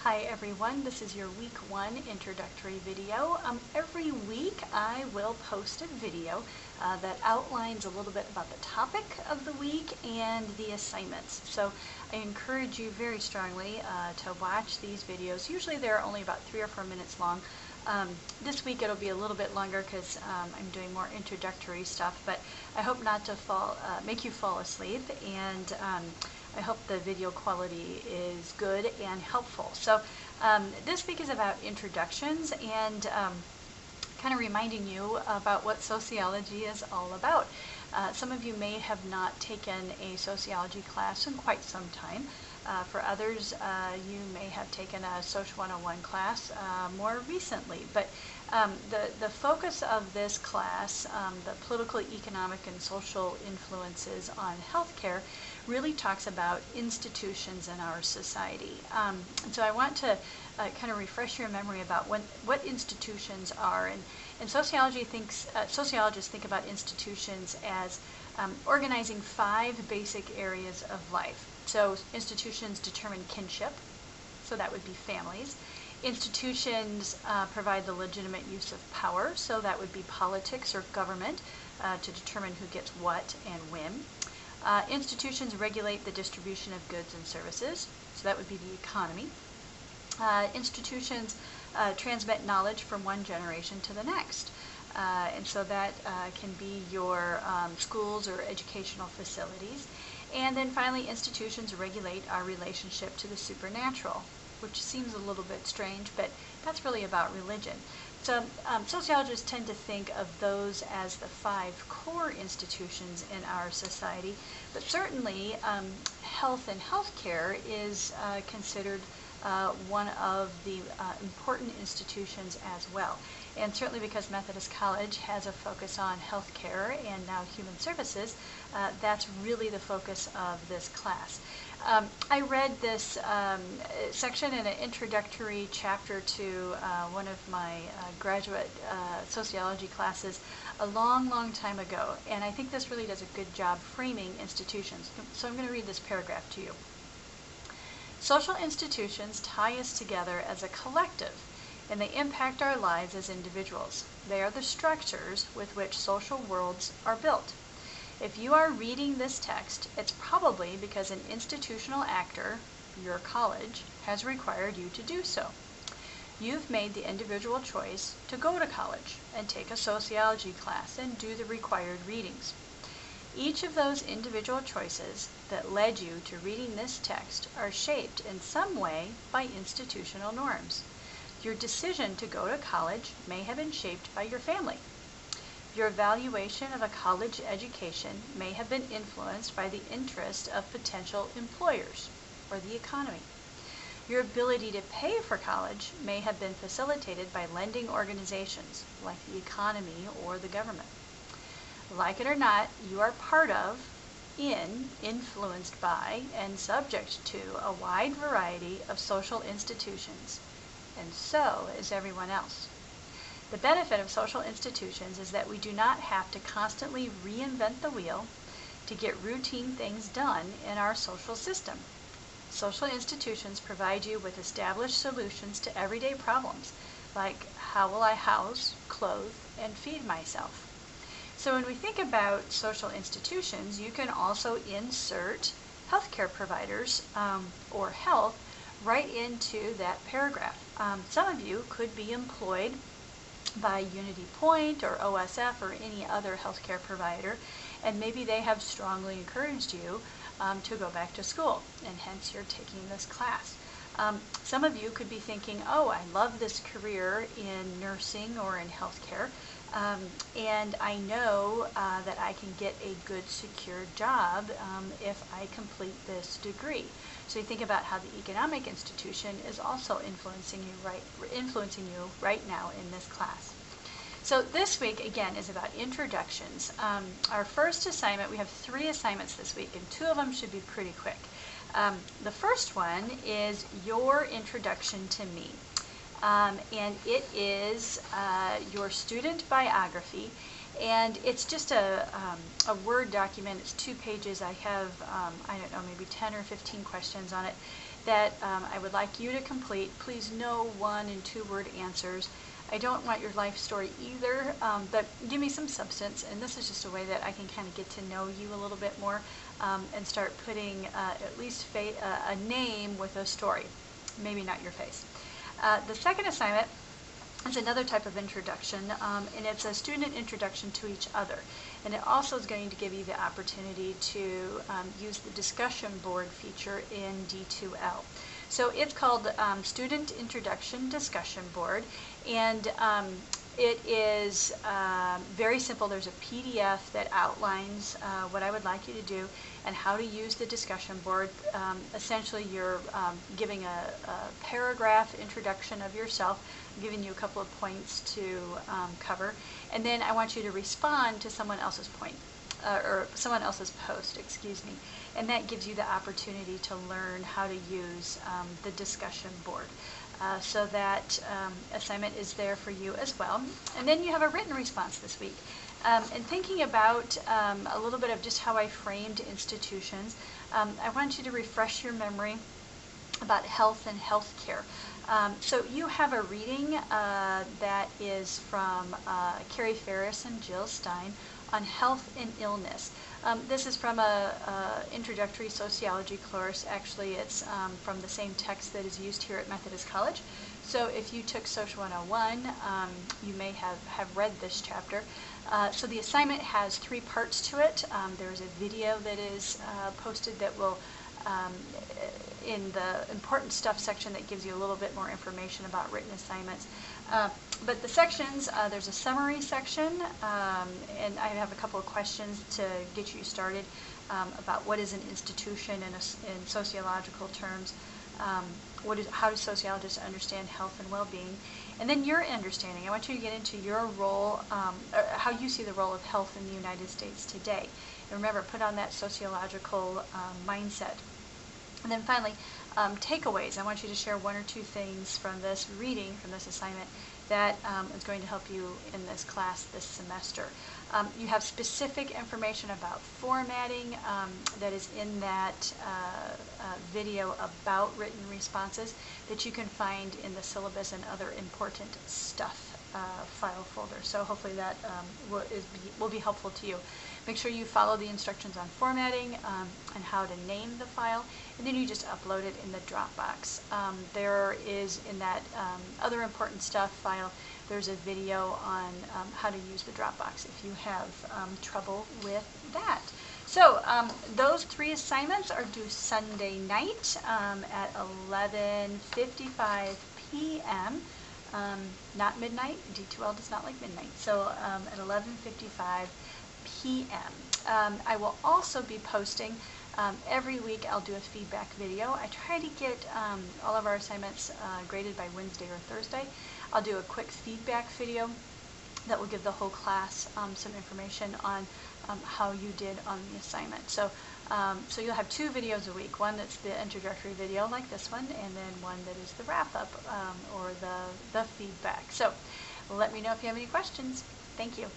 Hi everyone, this is your week 1 introductory video. Every week I will post a video that outlines a little bit about the topic of the week and the assignments. So I encourage you very strongly to watch these videos. Usually they're only about 3 or 4 minutes long. This week it'll be a little bit longer because I'm doing more introductory stuff, but I hope not to make you fall asleep, and I hope the video quality is good and helpful. So this week is about introductions and kind of reminding you about what sociology is all about. Some of you may have not taken a sociology class in quite some time. For others, you may have taken a Social 101 class more recently. But the focus of this class, the political, economic, and social influences on healthcare, really talks about institutions in our society. And so I want to kind of refresh your memory about what institutions are. And sociologists think about institutions as organizing 5 basic areas of life. So institutions determine kinship, so that would be families. Institutions provide the legitimate use of power, so that would be politics or government to determine who gets what and when. Institutions regulate the distribution of goods and services, so that would be the economy. Institutions transmit knowledge from one generation to the next. And so that can be your schools or educational facilities. And then finally, institutions regulate our relationship to the supernatural, which seems a little bit strange, but that's really about religion. So sociologists tend to think of those as the 5 core institutions in our society, but certainly health and healthcare is considered one of the important institutions as well. And certainly because Methodist College has a focus on healthcare and now human services, that's really the focus of this class. I read this section in an introductory chapter to one of my graduate sociology classes a long time ago, and I think this really does a good job framing institutions. So I'm going to read this paragraph to you. Social institutions tie us together as a collective, and they impact our lives as individuals. They are the structures with which social worlds are built. If you are reading this text, it's probably because an institutional actor, your college, has required you to do so. You've made the individual choice to go to college and take a sociology class and do the required readings. Each of those individual choices that led you to reading this text are shaped in some way by institutional norms. Your decision to go to college may have been shaped by your family. Your evaluation of a college education may have been influenced by the interest of potential employers or the economy. Your ability to pay for college may have been facilitated by lending organizations like the economy or the government. Like it or not, you are part of, influenced by, and subject to a wide variety of social institutions, and so is everyone else. The benefit of social institutions is that we do not have to constantly reinvent the wheel to get routine things done in our social system. Social institutions provide you with established solutions to everyday problems, like how will I house, clothe, and feed myself? So when we think about social institutions, you can also insert healthcare providers or health right into that paragraph. Some of you could be employed by Unity Point or OSF or any other healthcare provider, and maybe they have strongly encouraged you to go back to school, and hence you're taking this class. Some of you could be thinking, oh, I love this career in nursing or in healthcare, and I know that I can get a good, secure job if I complete this degree. So you think about how the economic institution is also influencing you right now in this class. So this week, again, is about introductions. Our first assignment, we have 3 assignments this week, and 2 of them should be pretty quick. The first one is your introduction to me. And it is your student biography, and it's just a Word document. It's 2 pages. I have, I don't know, maybe 10 or 15 questions on it. that I would like you to complete. Please no 1- and 2-word answers. I don't want your life story either, but give me some substance, and this is just a way that I can kind of get to know you a little bit more and start putting at least a name with a story, maybe not your face. The second assignment is another type of introduction, and it's a student introduction to each other. And it also is going to give you the opportunity to use the discussion board feature in D2L. So it's called Student Introduction Discussion Board, and it is very simple. There's a PDF that outlines what I would like you to do and how to use the discussion board. Essentially, you're giving a paragraph introduction of yourself, giving you a couple of points to cover, and then I want you to respond to someone else's point. Or someone else's post, excuse me, and that gives you the opportunity to learn how to use the discussion board. So that assignment is there for you as well. And then you have a written response this week. And thinking about a little bit of just how I framed institutions, I want you to refresh your memory about health and healthcare. So you have a reading that is from Carrie Ferris and Jill Stein on health and illness. This is from a introductory sociology course. Actually, it's from the same text that is used here at Methodist College. So if you took Social 101, you may have read this chapter. So the assignment has 3 parts to it. There's a video that is posted that will in the important stuff section that gives you a little bit more information about written assignments. But the sections, there's a summary section, and I have a couple of questions to get you started about what is an institution in sociological terms, how do sociologists understand health and well-being, and then your understanding. I want you to get into your role, or how you see the role of health in the United States today. And remember, put on that sociological mindset. And then finally, takeaways. I want you to share 1 or 2 things from this reading, from this assignment, that is going to help you in this class this semester. You have specific information about formatting that is in that video about written responses that you can find in the syllabus and other important stuff file folder. So hopefully that will be helpful to you. Make sure you follow the instructions on formatting and how to name the file, and then you just upload it in the Dropbox. There is, in that other important stuff file, there's a video on how to use the Dropbox if you have trouble with that. So those 3 assignments are due Sunday night at 11:55 p.m. Not midnight. D2L does not like midnight. So at 11:55 p.m. I will also be posting every week. I'll do a feedback video. I try to get all of our assignments graded by Wednesday or Thursday. I'll do a quick feedback video that will give the whole class some information on how you did on the assignment. So so you'll have 2 videos a week. One that's the introductory video like this one, and then one that is the wrap-up or the feedback. So let me know if you have any questions. Thank you.